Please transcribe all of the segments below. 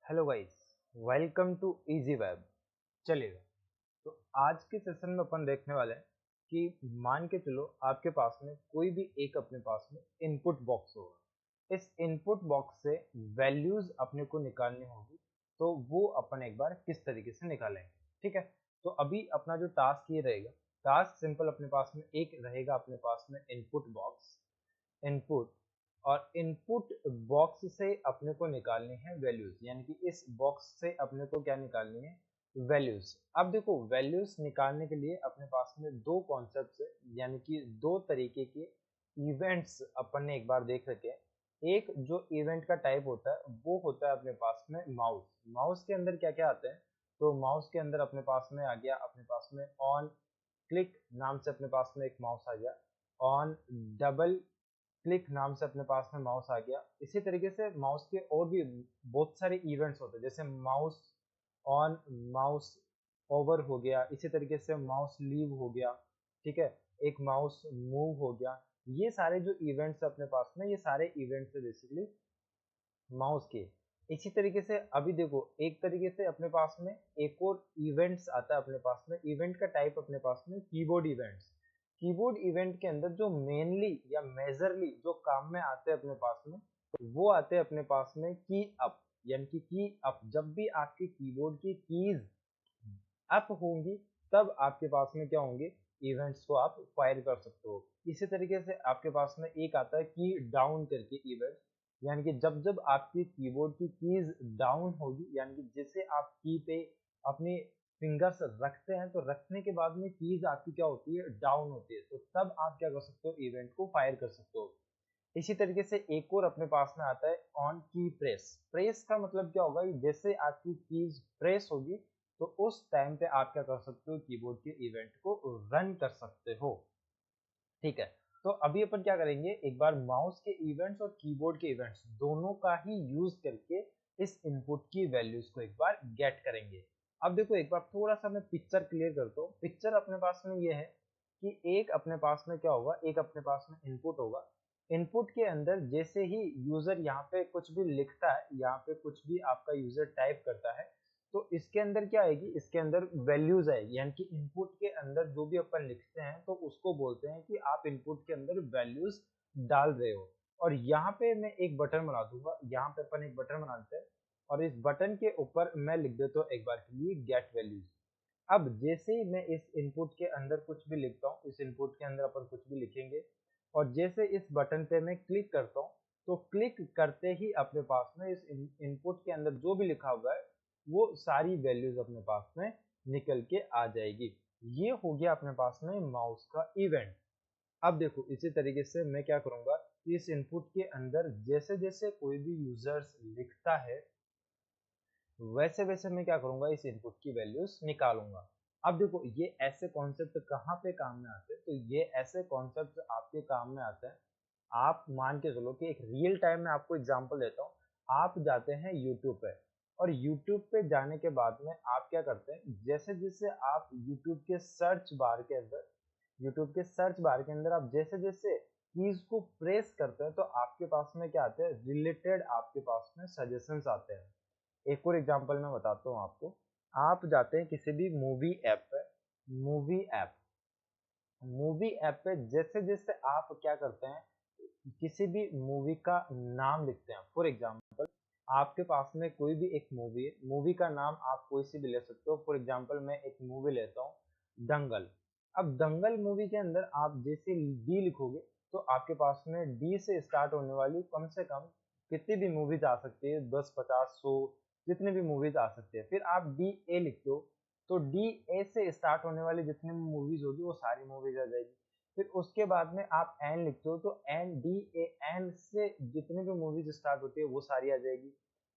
Hello guys, welcome to easy web. चलिएगा, तो आज के सेशन में अपन देखने वाले हैं कि मान के चलो आपके पास में कोई भी एक अपने पास में इनपुट बॉक्स होगा। इस इनपुट बॉक्स से वैल्यूज अपने को निकालनी होगी, तो वो अपन एक बार किस तरीके से निकालेंगे। ठीक है, तो अभी अपना जो टास्क ये रहेगा, टास्क सिंपल अपने पास में एक रहेगा, अपने पास में इनपुट बॉक्स, इनपुट, और इनपुट बॉक्स से अपने को निकालनी है वैल्यूज, यानी कि इस बॉक्स से अपने को क्या निकालनी है, वैल्यूज। अब देखो, वैल्यूज निकालने के लिए अपने पास में दो कॉन्सेप्ट है, यानी कि दो तरीके के इवेंट्स अपन ने एक बार देख रखे हैं। एक जो इवेंट का टाइप होता है वो होता है अपने पास में माउस। माउस के अंदर क्या क्या आते हैं, तो माउस के अंदर अपने पास में आ गया, अपने पास में ऑन क्लिक नाम से अपने पास में एक माउस आ गया, ऑन डबल क्लिक नाम से अपने पास में माउस आ गया। इसी तरीके से माउस के और भी बहुत सारे इवेंट्स होते हैं, जैसे माउस ऑन, माउस ओवर हो गया, इसी तरीके से माउस लीव हो गया। ठीक है, एक माउस मूव हो गया। ये सारे जो इवेंट्स अपने पास में, ये सारे इवेंट्स है बेसिकली माउस के। इसी तरीके से अभी देखो, एक तरीके से अपने पास में एक और इवेंट्स आता है अपने पास में, इवेंट का टाइप अपने पास में कीबोर्ड इवेंट्स। कीबोर्ड इवेंट के अंदर जो मेनली या मेजरली जो काम में आते हैं अपने पास में, वो आते हैं अपने पास में की अप, यानी कि की अप। जब भी आपके कीबोर्ड की कीज अप होंगी, तब आपके पास में क्या होंगे, इवेंट्स को आप फायर कर सकते हो। इसी तरीके से आपके पास में एक आता है की डाउन करके इवेंट, यानी कि जब जब आपकी कीबोर्ड की कीज डाउन होगी, यानी कि जैसे आप की पे अपनी फिंगर्स रखते हैं, तो रखने के बाद में कीज आपकी क्या होती है, डाउन होती है, तो तब आप क्या कर सकते हो, इवेंट को फायर कर सकते हो। इसी तरीके से एक और अपने पास में आता है ऑन की प्रेस। प्रेस का मतलब क्या होगा, जैसे आपकी कीज प्रेस होगी, तो उस टाइम पे आप क्या कर सकते हो, कीबोर्ड के इवेंट को रन कर सकते हो। ठीक है, तो अभी अपन क्या करेंगे, एक बार माउस के इवेंट्स और कीबोर्ड के इवेंट्स दोनों का ही यूज करके इस इनपुट की वैल्यूज को एक बार गेट करेंगे। अब देखो, एक बार थोड़ा सा मैं पिक्चर क्लियर करता हूँ। पिक्चर अपने पास में ये है कि एक अपने पास में क्या होगा, एक अपने पास में इनपुट होगा। इनपुट के अंदर जैसे ही यूजर यहाँ पे कुछ भी लिखता है, यहाँ पे कुछ भी आपका यूजर टाइप करता है, तो इसके अंदर क्या आएगी, इसके अंदर वैल्यूज आएगी, यानी कि इनपुट के अंदर जो भी अपन लिखते हैं तो उसको बोलते हैं कि आप इनपुट के अंदर वैल्यूज डाल रहे हो। और यहाँ पे मैं एक बटन बना दूंगा, यहाँ पे अपन एक बटन बनाते हैं, और इस बटन के ऊपर मैं लिख देता हूँ एक बार के लिए गेट वैल्यूज। अब जैसे ही मैं इस इनपुट के अंदर कुछ भी लिखता हूँ, इस इनपुट के अंदर अपन कुछ भी लिखेंगे, और जैसे इस बटन पे मैं क्लिक करता हूँ, तो क्लिक करते ही अपने पास में इस इनपुट के अंदर जो भी लिखा हुआ है, वो सारी वैल्यूज अपने पास में निकल के आ जाएगी। ये हो गया अपने पास में माउस का इवेंट। अब देखो, इसी तरीके से मैं क्या करूंगा, इस इनपुट के अंदर जैसे जैसे कोई भी यूजर्स लिखता है, वैसे वैसे मैं क्या करूंगा, इस इनपुट की वैल्यूज निकालूंगा। अब देखो, ये ऐसे कॉन्सेप्ट कहाँ पे काम में आते हैं, तो ये ऐसे कॉन्सेप्ट आपके काम में आते हैं। आप मान के चलो कि एक रियल टाइम में आपको एग्जांपल देता हूँ। आप जाते हैं यूट्यूब पे, और यूट्यूब पे जाने के बाद में आप क्या करते हैं, जैसे जैसे आप यूट्यूब के सर्च बार के अंदर, यूट्यूब के सर्च बार के अंदर आप जैसे जैसे कीज को प्रेस करते हैं, तो आपके पास में क्या आते हैं, रिलेटेड आपके पास में सजेशंस आते हैं। एक और एग्जांपल मैं बताता हूँ आपको। आप जाते हैं किसी भी मूवी ऐप पे, मूवी ऐप, मूवी ऐप पे जैसे जैसे आप क्या करते हैं, किसी भी मूवी का नाम लिखते हैं। फॉर एग्जांपल, आपके पास में कोई भी एक मूवी है, मूवी का नाम आप कोई सी भी ले सकते हो। फॉर एग्जांपल, मैं एक मूवी लेता हूँ दंगल। अब दंगल मूवी के अंदर आप जैसे डी लिखोगे, तो आपके पास में डी से स्टार्ट होने वाली कम से कम कितनी भी मूवीज आ सकती है, 10, 50, 100, जितने भी मूवीज आ सकते हैं। फिर आप डी ए लिखते हो, तो डी ए से स्टार्ट होने वाली जितनी भी मूवीज होगी, वो सारी मूवीज आ जाएगी। फिर उसके बाद में आप एन लिखते हो, तो एन डी ए एन से जितनी भी मूवीज स्टार्ट होती है वो सारी आ जाएगी।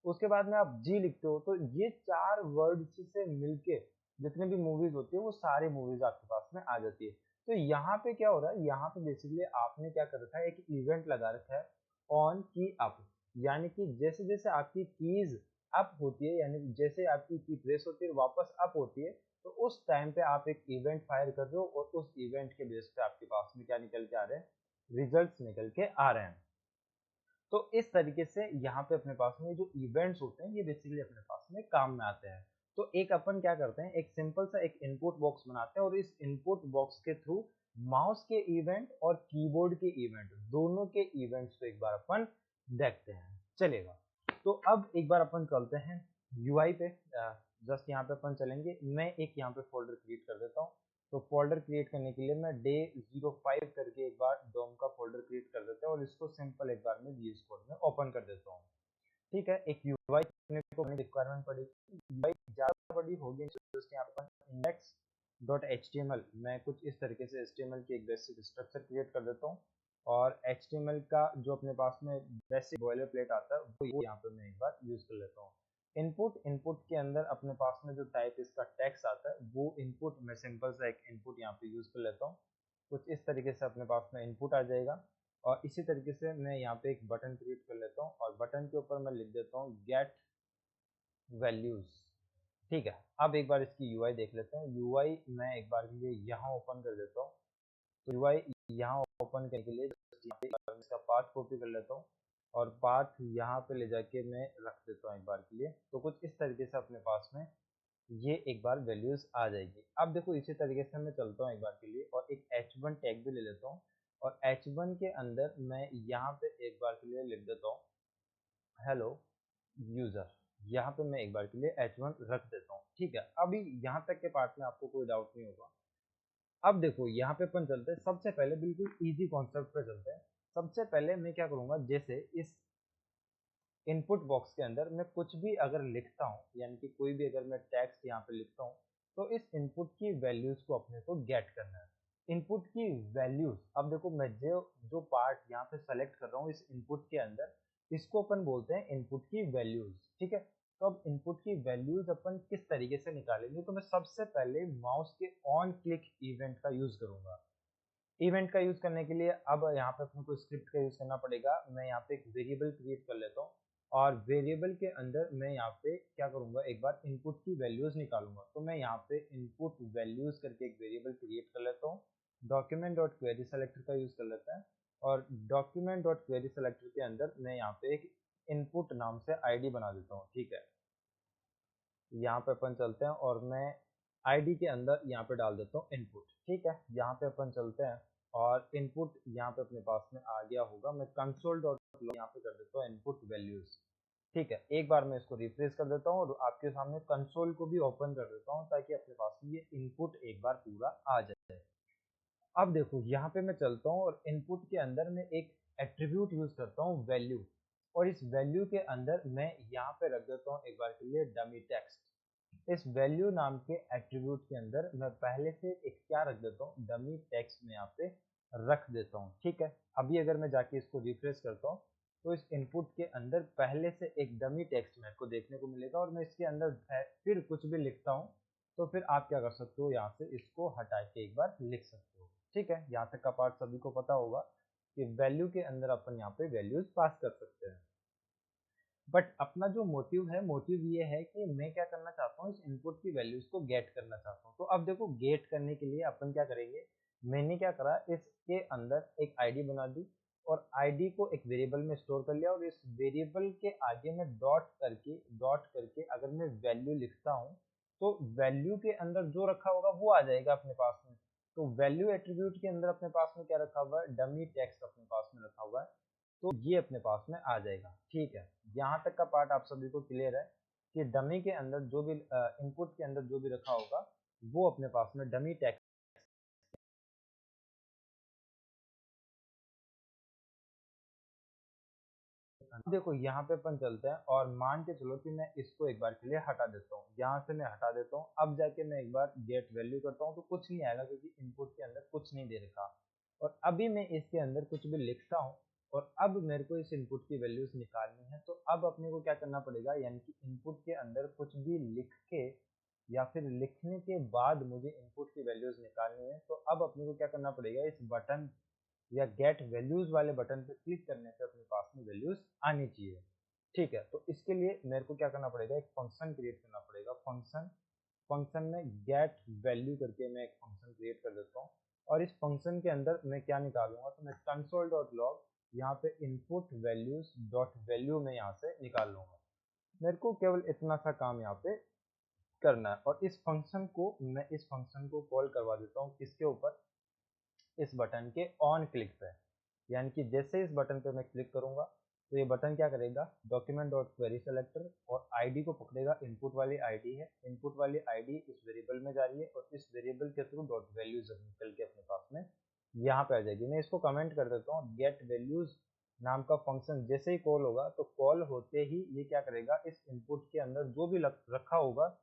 उसके बाद में आप जी लिखते हो, तो ये चार वर्ड्स से मिलके जितने भी मूवीज होती है वो सारी मूवीज आपके पास में आ जाती है। तो यहाँ पे क्या हो रहा है, यहाँ पे बेसिकली आपने क्या कर रखा है, एक इवेंट लगा रखा है ऑन की अप, यानी कि जैसे जैसे आपकी कीज अप होती है, यानी जैसे आपकी की प्रेस होती है वापस अप होती है, तो उस टाइम पे आप एक इवेंट फायर कर रहे हो, और उस इवेंट के बेस पे आपके पास में क्या निकल के आ रहे हैं, रिजल्ट्स निकल के आ रहे हैं। तो इस तरीके से यहाँ पे अपने पास में जो इवेंट्स होते हैं ये बेसिकली अपने पास में काम में आते हैं। तो एक अपन क्या करते हैं, एक सिंपल सा एक इनपुट बॉक्स बनाते हैं और इस इनपुट बॉक्स के थ्रू माउस के इवेंट और कीबोर्ड के इवेंट दोनों के इवेंट्स को एक बार अपन देखते हैं, चलेगा। तो अब एक बार अपन चलते हैं यूआई पे, जस्ट यहाँ पे अपन चलेंगे। मैं एक यहाँ पे फोल्डर क्रिएट कर देता हूँ। तो फोल्डर क्रिएट करने के लिए मैं day05 करके एक बार डोम का फोल्डर क्रिएट कर देते हैं और इसको सिंपल एक बार में VS कोड में ओपन कर देता हूँ। ठीक है, एक यूआई अपने को रिक्वायरमेंट पड़ेगी, यूआई ज़्यादा बड़ी होगी जस्ट यहाँ पर index.html मैं कुछ इस तरीके से HTML की एक बेसिक स्ट्रक्चर क्रिएट कर देता हूँ और HTML का जो अपने पास में बेसिक बॉयलर प्लेट आता है वो यहाँ पे मैं एक बार यूज कर लेता हूँ। इनपुट के अंदर अपने पास में जो टाइप इसका टेक्स्ट आता है वो इनपुट मैं सिंपल सा एक इनपुट यहाँ पे यूज कर लेता हूँ। कुछ इस तरीके से अपने पास में इनपुट आ जाएगा और इसी तरीके से मैं यहाँ पे एक बटन क्रिएट कर लेता हूँ और बटन के ऊपर मैं लिख देता हूँ गेट वैल्यूज। ठीक है, अब एक बार इसकी यूआई देख लेते हैं। यूआई मैं एक बार के लिए यहाँ ओपन कर देता हूँ। तो यूआई यहाँ ओपन करने के लिए यहाँ पे इसका पाथ कॉपी कर लेता हूँ और पाथ यहाँ पे ले जाके मैं रख देता हूँ एक बार के लिए। तो कुछ इस तरीके से अपने पास में ये एक बार वैल्यूज आ जाएगी। अब देखो इसी तरीके से मैं चलता हूँ एक बार के लिए और एक h1 टैग भी ले लेता हूँ और h1 के अंदर मैं यहाँ पे एक बार के लिए लिख देता हूँ हेलो यूजर। यहाँ पे मैं एक बार के लिए h1 रख देता हूँ। ठीक है, अभी यहाँ तक के पार्ट में आपको कोई डाउट नहीं होगा। अब देखो यहाँ पे अपन चलते हैं, सबसे पहले बिल्कुल इजी कॉन्सेप्ट पे चलते हैं। सबसे पहले मैं क्या करूँगा, जैसे इस इनपुट बॉक्स के अंदर मैं कुछ भी अगर लिखता हूँ, यानी कि कोई भी अगर मैं टेक्स्ट यहाँ पे लिखता हूँ तो इस इनपुट की वैल्यूज को अपने को गेट करना है। इनपुट की वैल्यूज, अब देखो मैं जो जो पार्ट यहाँ पे सेलेक्ट कर रहा हूँ इस इनपुट के अंदर, इसको अपन बोलते हैं इनपुट की वैल्यूज। ठीक है, तो अब इनपुट की वैल्यूज अपन किस तरीके से निकालेंगे, तो मैं सबसे पहले माउस के ऑन क्लिक इवेंट का यूज करूंगा। इवेंट का यूज करने के लिए अब यहाँ पे अपने को स्क्रिप्ट का यूज करना पड़ेगा। मैं यहाँ पे एक वेरिएबल क्रिएट कर लेता हूँ और वेरिएबल के अंदर मैं यहाँ पे क्या करूँगा, एक बार इनपुट की वैल्यूज निकालूंगा। तो मैं यहाँ पे इनपुट वैल्यूज करके एक वेरिएबल क्रिएट कर लेता हूँ। डॉक्यूमेंट डॉट क्वेरी सेलेक्टर का यूज कर लेता है और डॉक्यूमेंट डॉट क्वेरी सेलेक्टर के अंदर मैं यहाँ पे एक इनपुट नाम से आईडी बना देता हूँ। ठीक है, यहाँ पे अपन चलते हैं और मैं आईडी के अंदर यहाँ पे डाल देता हूँ इनपुट। ठीक है, यहाँ पे अपन चलते हैं और इनपुट यहाँ पे अपने पास में आ गया होगा। मैं कंसोल डॉट यहाँ पे कर देता हूँ इनपुट वैल्यूज। ठीक है, एक बार मैं इसको रिफ्रेश कर देता हूँ और आपके सामने कंसोल को भी ओपन कर देता हूँ ताकि अपने पास में ये इनपुट एक बार पूरा आ जाए। अब देखो यहाँ पे मैं चलता हूँ और इनपुट के अंदर मैं एक एट्रीब्यूट यूज करता हूँ वैल्यू, और इस वैल्यू के अंदर मैं यहाँ पे रख देता हूँ एक बार के लिए डमी टेक्स्ट। इस वैल्यू नाम के एट्रीब्यूट के अंदर मैं पहले से एक क्या रख देता हूँ, डमी टेक्स्ट में यहाँ पे रख देता हूँ। ठीक है, अभी अगर मैं जाके इसको रिफ्रेश करता हूँ तो इस इनपुट के अंदर पहले से एक डमी टेक्स्ट मेरे को देखने को मिलेगा और मैं इसके अंदर फिर कुछ भी लिखता हूँ तो फिर आप क्या कर सकते हो, यहाँ से इसको हटा के एक बार लिख सकते हो। ठीक है, यहाँ तक का पार्ट सभी को पता होगा कि वैल्यू के अंदर अपन यहाँ पे वैल्यूज पास कर सकते हैं। बट अपना जो मोटिव है, मोटिव ये है कि मैं क्या करना चाहता हूँ, इस इनपुट की वैल्यूज को गेट करना चाहता हूँ। तो अब देखो गेट करने के लिए अपन क्या करेंगे, मैंने क्या करा, इसके अंदर एक आईडी बना दी और आईडी को एक वेरिएबल में स्टोर कर लिया और इस वेरिएबल के आगे में डॉट करके अगर मैं वैल्यू लिखता हूँ तो वैल्यू के अंदर जो रखा होगा वो आ जाएगा अपने पास में। तो वैल्यू एट्रीब्यूट के अंदर अपने पास में क्या रखा हुआ है, डमी टेक्स्ट अपने पास में रखा हुआ है, तो ये अपने पास में आ जाएगा। ठीक है, यहाँ तक का पार्ट आप सभी को क्लियर है कि डमी के अंदर जो भी इनपुट के अंदर जो भी रखा होगा वो अपने पास में डमी टेक्स्ट। देखो यहाँ पे अपन चलते हैं और मान के चलो कि मैं इसको एक बार के लिए हटा देता हूँ, यहाँ से मैं हटा देता हूँ। अब जाके मैं एक बार गेट वैल्यू करता हूँ तो कुछ नहीं आएगा क्योंकि इनपुट के अंदर कुछ नहीं दे रखा। और अभी मैं इसके अंदर कुछ भी लिखता हूँ और अब मेरे को इस इनपुट की वैल्यूज निकालनी है। तो अब अपने को क्या करना पड़ेगा, यानी कि इनपुट के अंदर कुछ भी लिख के या फिर लिखने के बाद मुझे इनपुट की वैल्यूज निकालनी है। तो अब अपने को क्या करना पड़ेगा, इस बटन या गेट वैल्यूज वाले बटन पे क्लिक करने से अपने पास में वैल्यूज आनी चाहिए। ठीक है, तो इसके लिए मेरे को क्या करना पड़ेगा, एक फंक्शन क्रिएट करना पड़ेगा। फंक्शन में गेट वैल्यू करके मैं एक फंक्शन क्रिएट कर देता हूँ और इस फंक्शन के अंदर मैं क्या निकालूंगा, तो मैं कंसोल डॉट लॉग यहाँ पे इनपुट वैल्यूज डॉट वैल्यू में यहाँ से निकाल लूंगा। मेरे को केवल इतना सा काम यहाँ पे करना है और इस फंक्शन को मैं इस फंक्शन को कॉल करवा देता हूँ किसके ऊपर, इस बटन के ऑन क्लिक पे। यानी कि जैसे इस बटन पे मैं क्लिक करूंगा तो ये बटन क्या करेगा, डॉक्यूमेंट डॉट क्वेरी सेलेक्टर और आईडी को पकड़ेगा, इनपुट वाली आईडी है, इनपुट वाली आईडी इस वेरिएबल में जा रही है और इस वेरिएबल के थ्रू डॉट वैल्यूज निकल के अपने पास में यहाँ पे आ जाएगी। मैं इसको कमेंट कर देता हूँ, गेट वैल्यूज नाम का फंक्शन जैसे ही कॉल होगा तो कॉल होते ही ये क्या करेगा, इस इनपुट के अंदर जो भी रखा होगा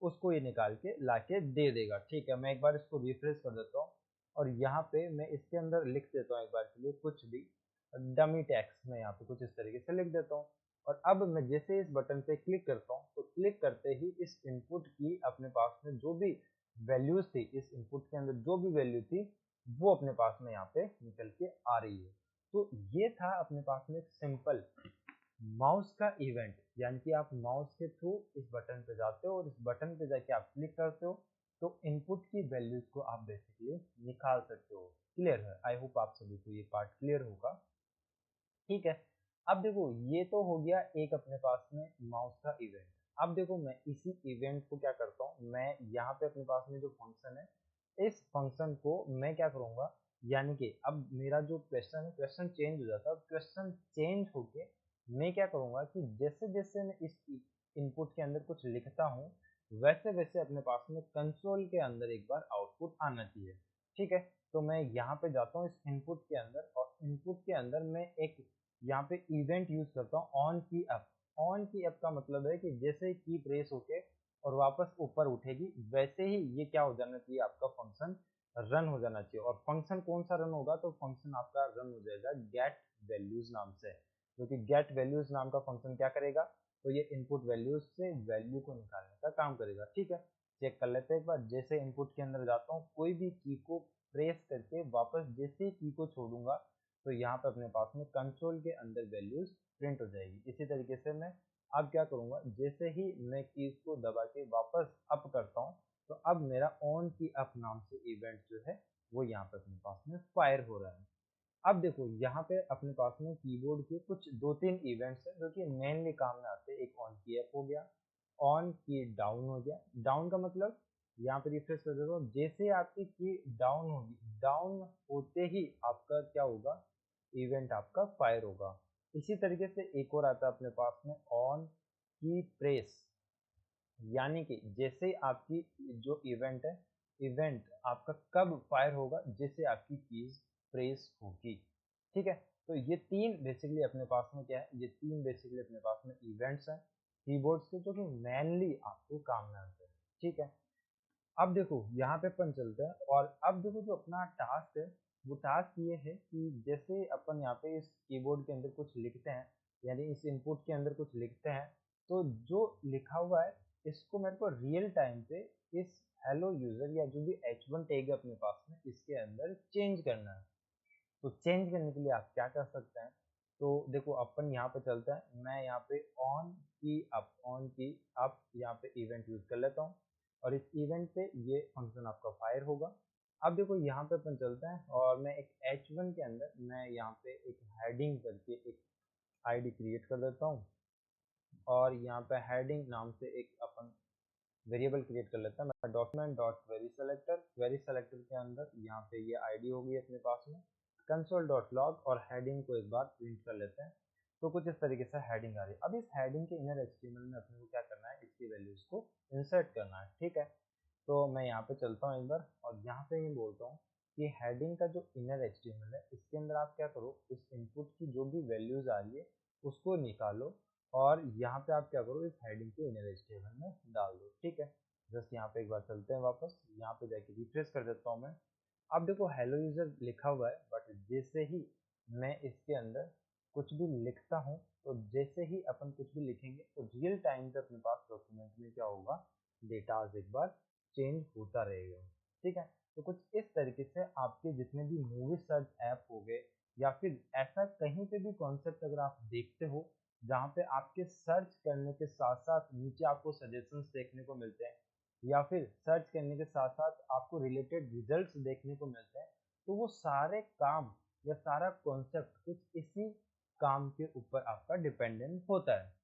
उसको ये निकाल के लाके दे देगा। ठीक है, मैं एक बार इसको रिफ्रेश कर देता हूँ और यहाँ पे मैं इसके अंदर लिख देता हूँ एक बार के लिए कुछ भी डमी टेक्स्ट में यहाँ पे कुछ इस तरीके से लिख देता हूँ। और अब मैं जैसे इस बटन पे क्लिक करता हूँ तो क्लिक करते ही इस इनपुट की अपने पास में जो भी वैल्यूज थी, इस इनपुट के अंदर जो भी वैल्यू थी वो अपने पास में यहाँ पे निकल के आ रही है। तो ये था अपने पास में एक सिंपल माउस का इवेंट, यानी कि आप माउस के थ्रू इस बटन पे जाते हो और इस बटन पे जाके आप क्लिक करते हो तो इनपुट की वैल्यूज को आप बेसिकली निकाल सकते हो। क्लियर है? आई होप आप सभी को ये पार्ट क्लियर होगा। ठीक है, अब देखो ये तो हो गया एक अपने पास में माउस का इवेंट। अब देखो मैं इसी इवेंट को क्या करता हूँ, मैं यहाँ पे अपने पास में जो फंक्शन है इस फंक्शन को मैं क्या करूँगा, यानी कि अब मेरा जो क्वेश्चन है क्वेश्चन चेंज हो जाता है। क्वेश्चन चेंज होके मैं क्या करूँगा कि जैसे जैसे मैं इस इनपुट के अंदर कुछ लिखता हूँ वैसे वैसे अपने पास में कंसोल के अंदर एक बार आउटपुट आना चाहिए। ठीक है, तो मैं यहाँ पे जाता हूँ इस इनपुट के अंदर और इनपुट के अंदर मैं एक यहाँ पे इवेंट यूज करता हूँ ऑन की अप। ऑन की अप का मतलब है कि जैसे की प्रेस होके और वापस ऊपर उठेगी वैसे ही ये क्या हो जाना चाहिए, आपका फंक्शन रन हो जाना चाहिए। और फंक्शन कौन सा रन होगा, तो फंक्शन आपका रन हो जाएगा गेट वैल्यूज नाम से, क्योंकि गेट वैल्यूज नाम का फंक्शन क्या करेगा, तो ये इनपुट वैल्यूज से वैल्यू को निकालने का काम करेगा। ठीक है, चेक कर लेते हैं एक बार। जैसे इनपुट के अंदर जाता हूँ कोई भी की को प्रेस करके वापस जैसे ही की को छोड़ूंगा तो यहाँ पे अपने पास में कंसोल के अंदर वैल्यूज प्रिंट हो जाएगी। इसी तरीके से मैं अब क्या करूँगा, जैसे ही मैं कीज को दबा के वापस अप करता हूँ तो अब मेरा ऑन की अप नाम से इवेंट जो है वो यहाँ पे अपने पास में फायर हो रहा है। अब देखो यहाँ पे अपने पास में कीबोर्ड के कुछ दो तीन इवेंट्स हैं जो कि मेनली काम में आते हैं। एक ऑन की अप हो गया, ऑन की डाउन हो गया। डाउन का मतलब यहाँ पे रिफ्रेश कर देता हूँ, जैसे ही आपकी की डाउन होगी डाउन होते ही आपका क्या होगा, इवेंट आपका फायर होगा। इसी तरीके से एक और आता है अपने पास में ऑन की प्रेस, यानी कि जैसे आपकी जो इवेंट है, इवेंट आपका कब फायर होगा, जैसे आपकी कीज प्रेस होगी। ठीक है, तो ये तीन बेसिकली अपने पास में क्या है, ये तीन बेसिकली अपने पास में इवेंट्स हैं कीबोर्ड्स के जो कि मेनली आपको काम में आते हैं। ठीक है, अब देखो यहाँ पे अपन चलते हैं और अब देखो जो अपना टास्क है वो टास्क ये है कि जैसे अपन यहाँ पे इस कीबोर्ड के अंदर कुछ लिखते हैं, यानी इस इनपुट के अंदर कुछ लिखते हैं तो जो लिखा हुआ है इसको मेरे को रियल टाइम पे इस हेलो यूजर या जो भी H1 टैग है अपने पास में इसके अंदर चेंज करना है। तो चेंज करने के लिए आप क्या कर सकते हैं, तो देखो अपन यहाँ पे चलते हैं, मैं यहाँ पे ऑन की अप यहाँ पे इवेंट यूज कर लेता हूँ और इस इवेंट पे ये फंक्शन आपका फायर होगा। अब देखो यहाँ पे अपन चलते हैं और मैं एक H1 के अंदर मैं यहाँ पे एक हेडिंग करके एक आईडी क्रिएट कर देता हूँ और यहाँ पे हेडिंग नाम से एक अपन वेरिएबल क्रिएट कर लेता है। मैं डॉक्यूमेंट डॉट क्वेरी सेलेक्टर के अंदर यहाँ पे ये आईडी होगी अपने पास में, कंसोल डॉट लॉग और हेडिंग को एक बार प्रिंट कर लेते हैं। तो कुछ इस तरीके से हेडिंग आ रही है। अब इस हेडिंग के इनर एचटीएमएल में अपने को क्या करना है, इसकी वैल्यूज को इंसर्ट करना है। ठीक है, तो मैं यहाँ पे चलता हूँ एक बार और यहाँ पे ये बोलता हूँ कि हेडिंग का जो इनर एचटीएमएल है इसके अंदर आप क्या करो, इस इनपुट की जो भी वैल्यूज आ रही है उसको निकालो और यहाँ पे आप क्या करो, इस हेडिंग के इनर एचटीएमएल में डाल दो। ठीक है, जस्ट यहाँ पे एक बार चलते हैं वापस, यहाँ पे जाके रिफ्रेश कर देता हूँ मैं। अब देखो हेलो यूजर लिखा हुआ है बट जैसे ही मैं इसके अंदर कुछ भी लिखता हूँ तो जैसे ही अपन कुछ भी लिखेंगे तो रियल टाइम पे अपने पास डॉक्यूमेंट में क्या होगा, डेटा एक बार चेंज होता रहेगा। ठीक है, तो कुछ इस तरीके से आपके जितने भी मूवी सर्च ऐप हो गए या फिर ऐसा कहीं पे भी कॉन्सेप्ट अगर आप देखते हो जहाँ पे आपके सर्च करने के साथ साथ नीचे आपको सजेशंस देखने को मिलते हैं या फिर सर्च करने के साथ साथ आपको रिलेटेड रिजल्ट्स देखने को मिलते हैं, तो वो सारे काम या सारा कॉन्सेप्ट कुछ इसी काम के ऊपर आपका डिपेंडेंट होता है।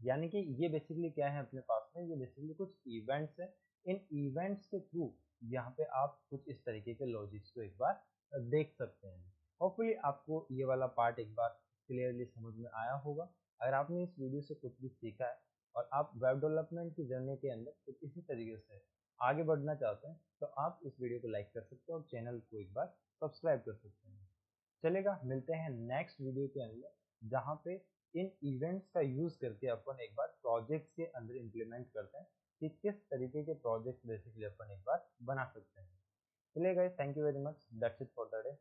यानी कि ये बेसिकली क्या है अपने पास में, ये बेसिकली कुछ इवेंट्स है। इन इवेंट्स के थ्रू यहाँ पे आप कुछ इस तरीके के लॉजिक्स को एक बार देख सकते हैं। होपफुली आपको ये वाला पार्ट एक बार क्लियरली समझ में आया होगा। अगर आपने इस वीडियो से कुछ भी सीखा है और आप वेब डेवलपमेंट की जर्नी के अंदर कुछ इसी तरीके से आगे बढ़ना चाहते हैं तो आप इस वीडियो को लाइक कर सकते हैं और चैनल को एक बार सब्सक्राइब कर सकते हैं। चलेगा, मिलते हैं नेक्स्ट वीडियो के अंदर, जहाँ पे इन इवेंट्स का यूज़ करके अपन एक बार प्रोजेक्ट्स के अंदर इम्प्लीमेंट करते हैं कि किस तरीके के प्रोजेक्ट्स बेसिकली अपन एक बार बना सकते हैं। चलिए guys, thank you very much, that's it for the day.